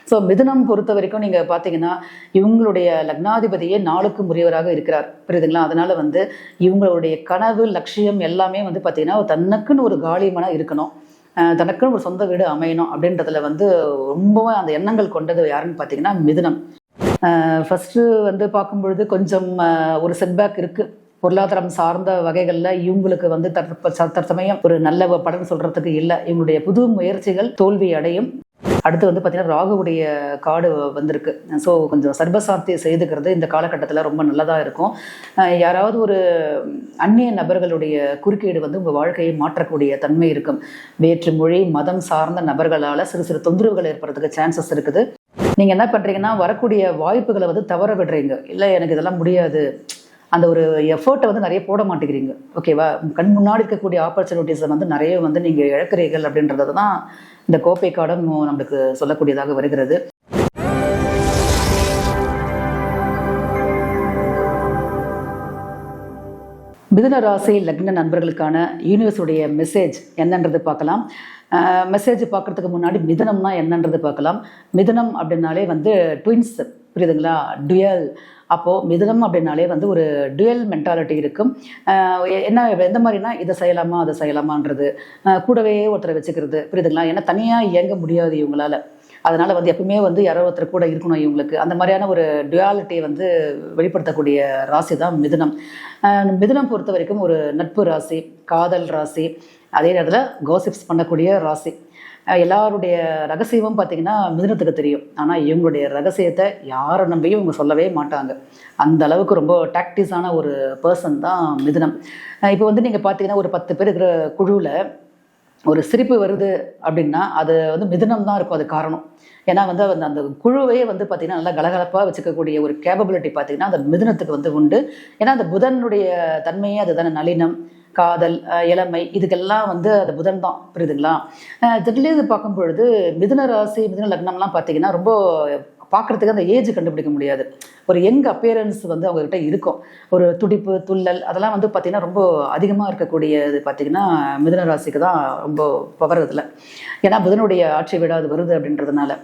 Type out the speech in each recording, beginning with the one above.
So மிதுனம் பொறுத்த வரைக்கும் நீங்கள் பார்த்தீங்கன்னா இவங்களுடைய லக்னாதிபதியே 4க்கு உரியவராக இருக்கிறார், புரியுதுங்களா? அதனால வந்து இவங்களுடைய கனவு லட்சியம் எல்லாமே வந்து பார்த்தீங்கன்னா தனக்குன்னு ஒரு காலிமனம் இருக்கணும், தனக்குன்னு ஒரு சொந்த வீடு அமையணும் அப்படின்றதுல வந்து ரொம்பவும் அந்த எண்ணங்கள் கொண்டது யாருன்னு பார்த்தீங்கன்னா மிதுனம். ஃபஸ்ட்டு வந்து பார்க்கும்பொழுது கொஞ்சம் ஒரு செட்பேக் இருக்குது பொருளாதாரம் சார்ந்த வகைகளில். இவங்களுக்கு வந்து தற்சமயம் ஒரு நல்ல பலன் சொல்கிறதுக்கு இல்லை. இவங்களுடைய புது முயற்சிகள் தோல்வி அடையும். அடுத்து வந்து பார்த்திங்கன்னா ராகுவுடைய கார்டு வந்திருக்கு. ஸோ கொஞ்சம் சர்பசாந்தி செய்துக்கிறது இந்த காலகட்டத்தில் ரொம்ப நல்லதாக இருக்கும். யாராவது ஒரு அந்நிய நபர்களுடைய குறுக்கீடு வந்து உங்கள் வாழ்க்கையை மாற்றக்கூடிய தன்மை இருக்கும். வேற்று மொழி மதம் சார்ந்த நபர்களால் சிறு சிறு தொந்தரவுகள் ஏற்படுறதுக்கு சான்சஸ் இருக்குது. நீங்கள் என்ன பண்ணுறீங்கன்னா வரக்கூடிய வாய்ப்புகளை வந்து தவற விடுறீங்க. இல்லை எனக்கு இதெல்லாம் முடியாது, அந்த ஒரு எஃபர்ட்டை வந்து நிறைய போட மாட்டேங்கிறீங்க, ஓகேவா? கண் முன்னாடி இருக்கக்கூடிய ஆப்பர்ச்சுனிட்டிஸை வந்து நிறைய வந்து நீங்கள் இழக்கிறீர்கள் அப்படின்றது தான் இந்த கோப்பை கார்டும் நம்மளுக்கு சொல்லக்கூடியதாக வருகிறது. மிதுன ராசி லக்ன நண்பர்களுக்கான யூனிவர்ஸுடைய மெசேஜ் என்னன்றது பார்க்கலாம். மெசேஜ் பார்க்குறதுக்கு முன்னாடி மிதுனம்னா என்னன்றது பார்க்கலாம். மிதுனம் அப்படின்னாலே வந்து ட்வின்ஸ், புரியுதுங்களா? டுயல். அப்போது மிதுனம் அப்படின்னாலே வந்து ஒரு டுயல் மென்டாலிட்டி இருக்கும். என்ன எந்த மாதிரினா இதை செய்யலாமா அதை செய்யலாமான்றது, கூடவே ஒருத்தரை வச்சுக்கிறது, புரியுதுங்களா? ஏன்னா தனியாக இயங்க முடியாது இவங்களால. அதனால் வந்து எப்பவுமே வந்து யாரோ ஒருத்தர் கூட இருக்கணும் இவங்களுக்கு. அந்த மாதிரியான ஒரு டுயாலிட்டியை வந்து வெளிப்படுத்தக்கூடிய ராசி தான் மிதுனம். மிதுனம் பொறுத்த வரைக்கும் ஒரு நட்பு ராசி, காதல் ராசி, அதே நேரத்தில் கோசிப்ஸ் பண்ணக்கூடிய ராசி. எல்லாருடைய ரகசியமும் பார்த்திங்கன்னா மிதுனத்துக்கு தெரியும். ஆனால் இவங்களுடைய ரகசியத்தை யாரை நம்பியும் இவங்க சொல்லவே மாட்டாங்க. அந்த அளவுக்கு ரொம்ப டாக்டிஸான ஒரு பர்சன் தான் மிதுனம். இப்போ வந்து நீங்கள் பார்த்தீங்கன்னா ஒரு 10 பேர் இருக்கிற குழுவில் ஒரு சிரிப்பு வருது அப்படின்னா அது வந்து மிதுனம் தான் இருக்கும். அது காரணம் ஏன்னா வந்து அந்த குழுவே வந்து பார்த்திங்கன்னா நல்லா கலகலப்பாக வச்சுக்கக்கூடிய ஒரு கேப்பபிலிட்டி பார்த்திங்கன்னா அந்த மிதுனத்துக்கு வந்து உண்டு. ஏன்னா அந்த புதனுடைய தன்மையே அதுதானே, நளினம், காதல், இளமை, இதுக்கெல்லாம் வந்து அது புதன் தான், புரியுதுங்களா? இதுலேருந்து பார்க்கும் பொழுது மிதுன ராசி மிதுன லக்னம்லாம் பார்த்திங்கன்னா ரொம்ப பார்க்குறதுக்கு அந்த ஏஜ் கண்டுபிடிக்க முடியாது. ஒரு யங் அப்பியரன்ஸ் வந்து அவங்ககிட்ட இருக்கும். ஒரு துடிப்பு, துள்ளல் அதெல்லாம் வந்து பார்த்திங்கன்னா ரொம்ப அதிகமாக இருக்கக்கூடியது பார்த்திங்கன்னா மிதுன ராசிக்கு தான் ரொம்ப பவர் இதில். ஏன்னா புதனுடைய ஆட்சி வீடு அது வருது அப்படின்றதுனால.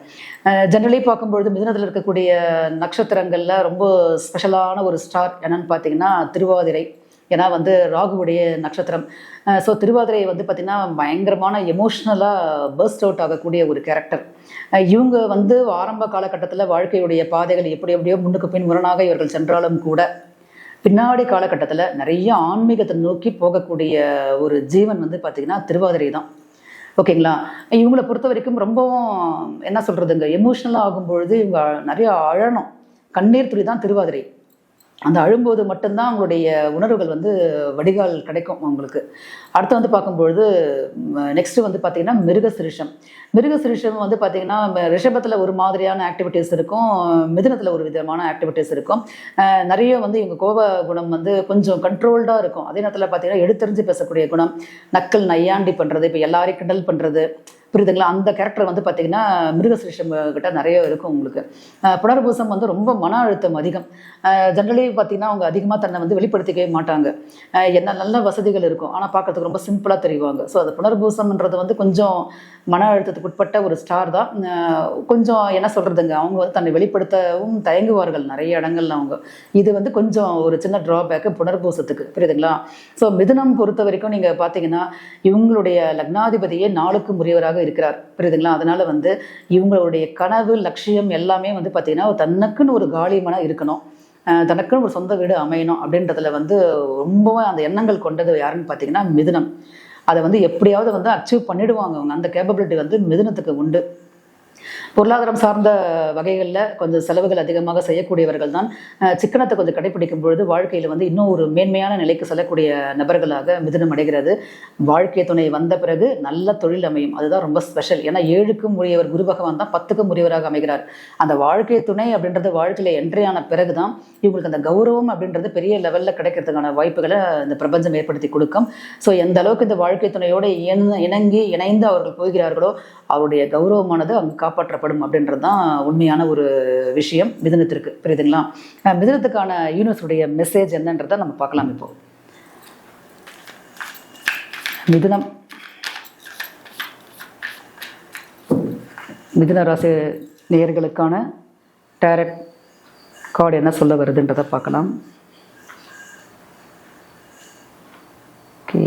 ஜென்ரலி பார்க்கும்பொழுது மிதுனத்தில் இருக்கக்கூடிய நட்சத்திரங்களில் ரொம்ப ஸ்பெஷலான ஒரு ஸ்டார் என்னன்னு பார்த்திங்கன்னா திருவாதிரை. ஏன்னா வந்து ராகுவுடைய நட்சத்திரம். ஸோ திருவாதிரை வந்து பார்த்திங்கன்னா பயங்கரமான எமோஷ்னலாக பர்ஸ்ட் அவுட் ஆகக்கூடிய ஒரு கேரக்டர். இவங்க வந்து ஆரம்ப காலகட்டத்தில் வாழ்க்கையுடைய பாதைகள் எப்படியோ முன்னுக்கு பின் முரணாக இவர்கள் சென்றாலும் கூட பின்னாடி காலகட்டத்தில் நிறைய ஆன்மீகத்தை நோக்கி போகக்கூடிய ஒரு ஜீவன் வந்து பார்த்திங்கன்னா திருவாதிரை தான், ஓகேங்களா? இவங்களை பொறுத்த வரைக்கும் ரொம்பவும் என்ன சொல்கிறதுங்க, எமோஷ்னலாக ஆகும்பொழுது இவங்க நிறைய அழணும். கண்ணீர் துளி தான் திருவாதிரை. அந்த அழும்போது மட்டும்தான் அவங்களுடைய உணர்வுகள் வந்து வடிகால் கிடைக்கும் அவங்களுக்கு. அடுத்து வந்து பார்க்கும்பொழுது நெக்ஸ்ட்டு வந்து பார்த்திங்கன்னா மிருகசிரிஷம் வந்து பார்த்திங்கன்னா ரிஷபத்தில் ஒரு மாதிரியான ஆக்டிவிட்டீஸ் இருக்கும், மிதுனத்தில் ஒரு விதமான ஆக்டிவிட்டீஸ் இருக்கும். நிறைய வந்து இவங்க கோப குணம் வந்து கொஞ்சம் கண்ட்ரோல்டாக இருக்கும். அதே நேரத்தில் பார்த்திங்கன்னா எடுத்தறிஞ்சு பேசக்கூடிய குணம், நக்கல் நையாண்டி பண்ணுறது, இப்போ எல்லாரையும் கிண்டல் பண்ணுறது, புரியுதுங்களா? அந்த கேரக்டர் வந்து பார்த்திங்கன்னா மிருகசிரிஷம் கிட்ட நிறைய இருக்கும் உங்களுக்கு. புனர்பூசம் வந்து ரொம்ப மன அழுத்தம் அதிகம். ஜென்ரலி பார்த்திங்கன்னா அவங்க அதிகமாக தன்னை வந்து வெளிப்படுத்திக்கவே மாட்டாங்க. என்ன நல்ல வசதிகள் இருக்கும் ஆனால் பார்க்குறதுக்கு ரொம்ப சிம்பிளாக தெரிவாங்க. ஸோ அது புனர்பூசம்ன்றது வந்து கொஞ்சம் மன அழுத்தத்துக்கு உட்பட்ட ஒரு ஸ்டார் தான். கொஞ்சம் என்ன சொல்கிறதுங்க, அவங்க வந்து தன்னை வெளிப்படுத்தவும் தயங்குவார்கள் நிறைய இடங்கள்ல அவங்க. இது வந்து கொஞ்சம் ஒரு சின்ன ட்ராபேக்கு புனர்பூசத்துக்கு, புரியுதுங்களா? ஸோ மிதுனம் பொறுத்த வரைக்கும் நீங்கள் பார்த்தீங்கன்னா இவங்களுடைய லக்னாதிபதியே 4க்கு உரியவராக இருக்கிறார், புரியுதுங்களா? அதனால வந்து இவங்களுடைய கனவு லட்சியம் எல்லாமே வந்து பார்த்திங்கன்னா தனக்குன்னு ஒரு காலிமனம் இருக்கணும், தனக்குன்னு ஒரு சொந்த வீடு அமையணும் அப்படின்றதுல வந்து ரொம்பவும் அந்த எண்ணங்கள் கொண்டது யாருன்னு பார்த்தீங்கன்னா மிதுனம். அதை வந்து எப்படியாவது வந்து அச்சீவ் பண்ணிடுவாங்க அவங்க. அந்த கேப்பபிலிட்டி வந்து மிதுனத்துக்கு உண்டு. பொருளாதாரம் சார்ந்த வகைகளில் கொஞ்சம் செலவுகள் அதிகமாக செய்யக்கூடியவர்கள் தான். சிக்கனத்தை கொஞ்சம் கடைபிடிக்கும் பொழுது வாழ்க்கையில் வந்து இன்னும் ஒரு மேன்மையான நிலைக்கு செல்லக்கூடிய நபர்களாக மிதுனம் அடைகிறது. வாழ்க்கை துணை வந்த பிறகு நல்ல தொழில் அமையும், அதுதான் ரொம்ப ஸ்பெஷல். ஏன்னா 7க்கும் உரியவர் குரு பகவான் தான் 10க்கும் உரியவராக அமைகிறார். அந்த வாழ்க்கை துணை அப்படின்றது வாழ்க்கையில் என்ட்ரியான பிறகு தான் இவங்களுக்கு அந்த கௌரவம் அப்படின்றது பெரிய லெவலில் கிடைக்கிறதுக்கான வாய்ப்புகளை இந்த பிரபஞ்சம் ஏற்படுத்தி கொடுக்கும். ஸோ எந்த அளவுக்கு இந்த வாழ்க்கை துணையோடு இணைந்து அவர்கள் போகிறார்களோ அவருடைய கௌரவமானது அங்கு காப்பாற்றப்படும் அப்படின்றது தான் உண்மையான ஒரு விஷயம் மிதுனத்திற்கு, புரியுதுங்களா? மிதுனத்துக்கான யூனிவர்ஸுடைய மெசேஜ் என்னன்றதை நம்ம பார்க்கலாம். இப்போ மிதுன ராசி நேயர்களுக்கான டைரக்ட் கார்டு என்ன சொல்ல வருதுன்றதை பார்க்கலாம். ஓகே,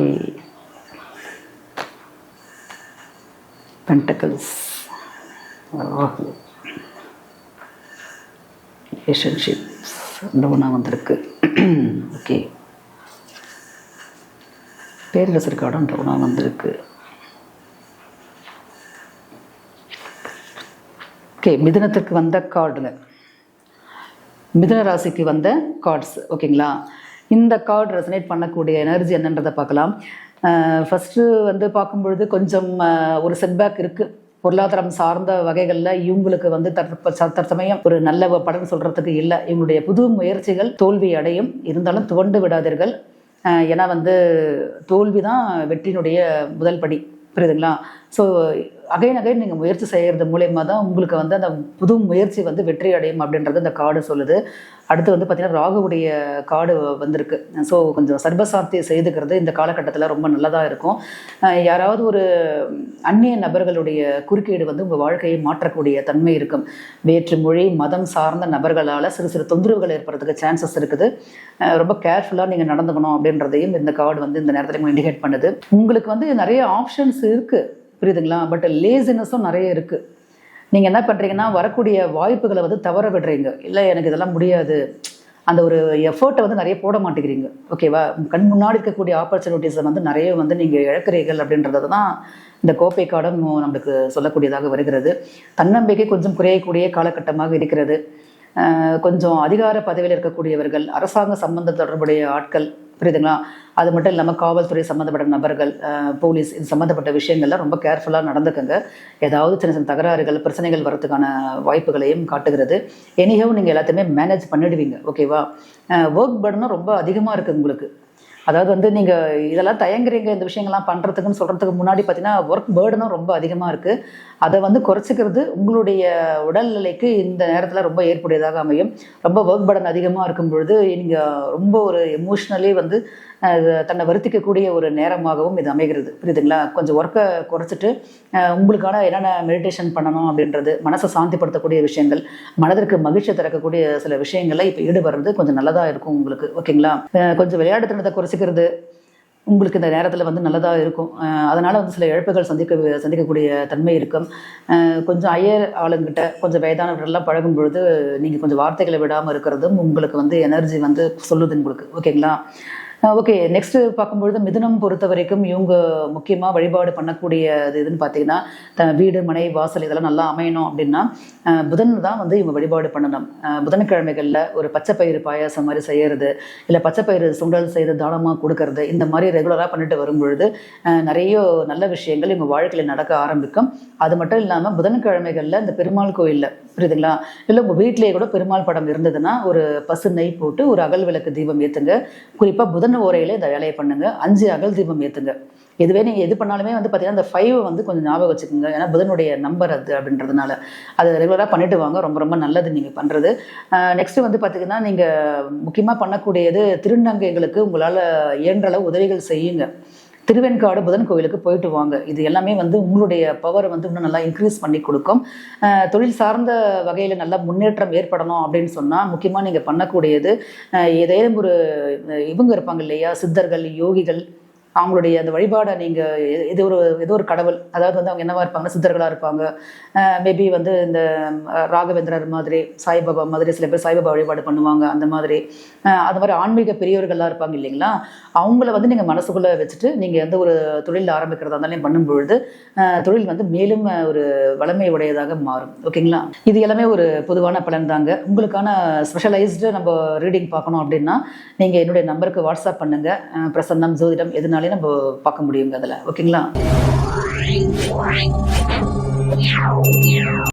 பென்டக்கிள்ஸ், ரிலேஷன்ஷிப்ஸ் லோனாக வந்திருக்கு. ஓகே, பேரரசர் கார்டும் லோனாக வந்திருக்கு. ஓகே, மிதுனத்திற்கு வந்த கார்டுங்க, மிதுன ராசிக்கு வந்த கார்ட்ஸ். ஓகேங்களா, இந்த கார்டு ரெசனேட் பண்ணக்கூடிய எனர்ஜி என்னன்றதை பார்க்கலாம். ஃபஸ்ட்டு வந்து பார்க்கும்பொழுது கொஞ்சம் ஒரு செட்பேக் இருக்குது. பொருளாதாரம் சார்ந்த வகைகளில் இவங்களுக்கு வந்து தற்சமயம் ஒரு நல்ல படம் சொல்கிறதுக்கு இல்லை. இவங்களுடைய புது முயற்சிகள் தோல்வி அடையும், இருந்தாலும் துவண்டு விடாதீர்கள். ஏன்னா வந்து தோல்வி தான் வெற்றியினுடைய முதல் படி, புரியுதுங்களா? ஸோ அகைன் நீங்கள் முயற்சி செய்கிறது மூலயமா தான் உங்களுக்கு வந்து அந்த புது முயற்சி வந்து வெற்றி அடையும் அப்படின்றது இந்த கார்டு சொல்லுது. அடுத்து வந்து பார்த்திங்கன்னா ராகுவுடைய கார்டு வந்திருக்கு. ஸோ கொஞ்சம் சர்வசாந்தி செய்துக்கிறது இந்த காலகட்டத்தில் ரொம்ப நல்லதாக இருக்கும். யாராவது ஒரு அந்நிய நபர்களுடைய குறுக்கீடு வந்து உங்கள் வாழ்க்கையை மாற்றக்கூடிய தன்மை இருக்கும். வேற்று மொழி மதம் சார்ந்த நபர்களால் சிறு சிறு தொந்தரவுகள் ஏற்படுறதுக்கு சான்சஸ் இருக்குது. ரொம்ப கேர்ஃபுல்லாக நீங்கள் நடந்துக்கணும் அப்படின்றதையும் இந்த கார்டு வந்து இந்த நேரத்தில் இண்டிகேட் பண்ணுது. உங்களுக்கு வந்து நிறைய ஆப்ஷன்ஸ் இருக்குது, புரியுதுங்களா? பட் லேசினஸும் நிறைய இருக்குது. நீங்கள் என்ன பண்ணுறீங்கன்னா வரக்கூடிய வாய்ப்புகளை வந்து தவற விடுறீங்க. இல்லை எனக்கு இதெல்லாம் முடியாது, அந்த ஒரு எஃபர்ட்டை வந்து நிறைய போட மாட்டேங்கிறீங்க. ஓகேவா? கண் முன்னாடி இருக்கக்கூடிய ஆப்பர்ச்சுனிட்டிஸை வந்து நிறைய வந்து நீங்கள் இழக்கிறீர்கள் அப்படின்றது தான் இந்த கோப்பை கார்டும் நம்மளுக்கு சொல்லக்கூடியதாக வருகிறது. தன்னம்பிக்கை கொஞ்சம் குறையக்கூடிய காலகட்டமாக இருக்கிறது. கொஞ்சம் அதிகார பதவியில் இருக்கக்கூடியவர்கள், அரசாங்க சம்பந்த தொடர்புடைய ஆட்கள், புரியுதுங்களா? அது மட்டும் இல்லாமல் காவல்துறை சம்மந்தப்பட்ட நபர்கள், போலீஸ், இது சம்மந்தப்பட்ட விஷயங்கள்லாம் ரொம்ப கேர்ஃபுல்லாக நடந்துக்கங்க. ஏதாவது சின்ன சின்ன தகராறுகள் பிரச்சனைகள் வரதுக்கான வாய்ப்புகளையும் காட்டுகிறது. எனிஹவ் நீங்கள் எல்லாத்தையுமே மேனேஜ் பண்ணிடுவீங்க. ஓகேவா? ஒர்க் பர்டனும் ரொம்ப அதிகமாக இருக்குது உங்களுக்கு. அதாவது வந்து நீங்கள் இதெல்லாம் தயங்குறீங்க இந்த விஷயங்கள்லாம் பண்ணுறதுக்குன்னு சொல்கிறதுக்கு முன்னாடி பார்த்தீங்கன்னா ஒர்க் பேர்டனும் ரொம்ப அதிகமாக இருக்குது. அதை வந்து குறைச்சிக்கிறது உங்களுடைய உடல்நிலைக்கு இந்த நேரத்தில் ரொம்ப ஏற்புடையதாக அமையும். ரொம்ப ஒர்க் பேர்டன் அதிகமாக இருக்கும் பொழுது நீங்கள் ரொம்ப ஒரு எமோஷ்னலி வந்து தன்னை வருத்திக்கக்கூடிய ஒரு நேரமாகவும் இது அமைகிறது, புரியுதுங்களா? கொஞ்சம் ஒர்க்கை குறைச்சிட்டு உங்களுக்கான என்னென்ன மெடிடேஷன் பண்ணணும் அப்படின்றது, மனசை சாந்திப்படுத்தக்கூடிய விஷயங்கள், மனதிற்கு மகிழ்ச்சி தரக்கூடிய சில விஷயங்கள்ல இப்போ ஈடுபடுறது கொஞ்சம் நல்லதாக இருக்கும் உங்களுக்கு. ஓகேங்களா? கொஞ்சம் விளையாட்டுத்தனத்தை குறைச்சிக்கிறது உங்களுக்கு இந்த நேரத்தில் வந்து நல்லதாக இருக்கும். அதனால் வந்து சில இழப்புகள் சந்திக்கக்கூடிய தன்மை இருக்கும். கொஞ்சம் ஐயர் ஆளுங்கிட்ட கொஞ்சம் வயதானவர்கள்லாம் பழகும் பொழுது நீங்கள் கொஞ்சம் வார்த்தைகளை விடாமல் இருக்கிறதும் உங்களுக்கு வந்து எனர்ஜி வந்து சொல்லுது உங்களுக்கு. ஓகேங்களா? ஓகே, நெக்ஸ்ட்டு பார்க்கும்பொழுது மிதுனம் பொறுத்த வரைக்கும் இவங்க முக்கியமாக வழிபாடு பண்ணக்கூடிய இதுன்னு பார்த்தீங்கன்னா வீடு மனை வாசல் இதெல்லாம் நல்லா அமையணும் அப்படின்னா புதன் தான் வந்து இவங்க வழிபாடு பண்ணணும். புதன்கிழமைகளில் ஒரு பச்சைப்பயிறு பாயாசம் மாதிரி செய்கிறது, இல்லை பச்சைப்பயிறு சுண்டல் செய்து தானமாக கொடுக்கறது, இந்த மாதிரி ரெகுலராக பண்ணிட்டு வரும்பொழுது நிறைய நல்ல விஷயங்கள் இவங்க வாழ்க்கையில் நடக்க ஆரம்பிக்கும். அது மட்டும் இல்லாமல் புதன்கிழமைகளில் இந்த பெருமாள் கோயிலில், புரியுதுங்களா, இல்லை உங்கள் வீட்டிலேயே கூட பெருமாள் படம் இருந்ததுன்னா ஒரு பசு நெய் போட்டு ஒரு அகல் விளக்கு தீபம் ஏற்றுங்க. குறிப்பாக புதன் ஓரையில இந்த வேலையை பண்ணுங்க. 5 அகல் தீபம் ஏற்றுங்க. இதுவே நீங்கள் எது பண்ணாலுமே வந்து பார்த்தீங்கன்னா இந்த 5 வந்து கொஞ்சம் ஞாபகம் வச்சுக்கோங்க. ஏன்னா புதனுடைய நம்பர் அது அப்படின்றதுனால அதை ரெகுலராக பண்ணிட்டு வாங்க. ரொம்ப ரொம்ப நல்லது நீங்கள் பண்ணுறது. நெக்ஸ்ட்டு வந்து பார்த்தீங்கன்னா நீங்கள் முக்கியமாக பண்ணக்கூடியது திருநங்கைகளுக்கு உங்களால் இயன்றளவு உதவிகள் செய்யுங்க. திருவெண்காடு புதன் கோவிலுக்கு போயிட்டு வாங்க. இது எல்லாமே வந்து உங்களுடைய பவரை வந்து இன்னும் நல்லா இன்க்ரீஸ் பண்ணி கொடுக்கும். தொழில் சார்ந்த வகையில் நல்ல முன்னேற்றம் ஏற்படணும் அப்படின்னு சொன்னால் முக்கியமாக நீங்கள் பண்ணக்கூடியது ஏதேனும் ஒரு இவங்க இருப்பாங்க இல்லையா, சித்தர்கள், யோகிகள், அவங்களுடைய அந்த வழிபாடை நீங்கள் ஏதோ ஒரு கடவுள், அதாவது வந்து அவங்க என்னவா இருப்பாங்கன்னா சித்தர்களாக இருப்பாங்க. மேபி வந்து இந்த ராகவேந்திரர் மாதிரி, சாய்பாபா மாதிரி, சில பேர் சாய்பாபா வழிபாடு பண்ணுவாங்க. அந்த மாதிரி ஆன்மீக பெரியவர்கள்லாம் இருப்பாங்க இல்லைங்களா, அவங்கள வந்து நீங்கள் மனசுக்குள்ளே வச்சுட்டு நீங்கள் எந்த ஒரு தொழில் ஆரம்பிக்கிறதா இருந்தாலும் பண்ணும்பொழுது தொழில் வந்து மேலும் ஒரு வளமை உடையதாக மாறும். ஓகேங்களா? இது எல்லாமே ஒரு பொதுவான பலன் தாங்க. உங்களுக்கான ஸ்பெஷலைஸ்டு நம்ம ரீடிங் பார்க்கணும் அப்படின்னா நீங்கள் என்னுடைய நம்பருக்கு வாட்ஸ்அப் பண்ணுங்கள். பிரசன்னம், ஜோதிடம் எதுனாலே நம்ம பார்க்க முடியுங்க அதில். ஓகேங்களா?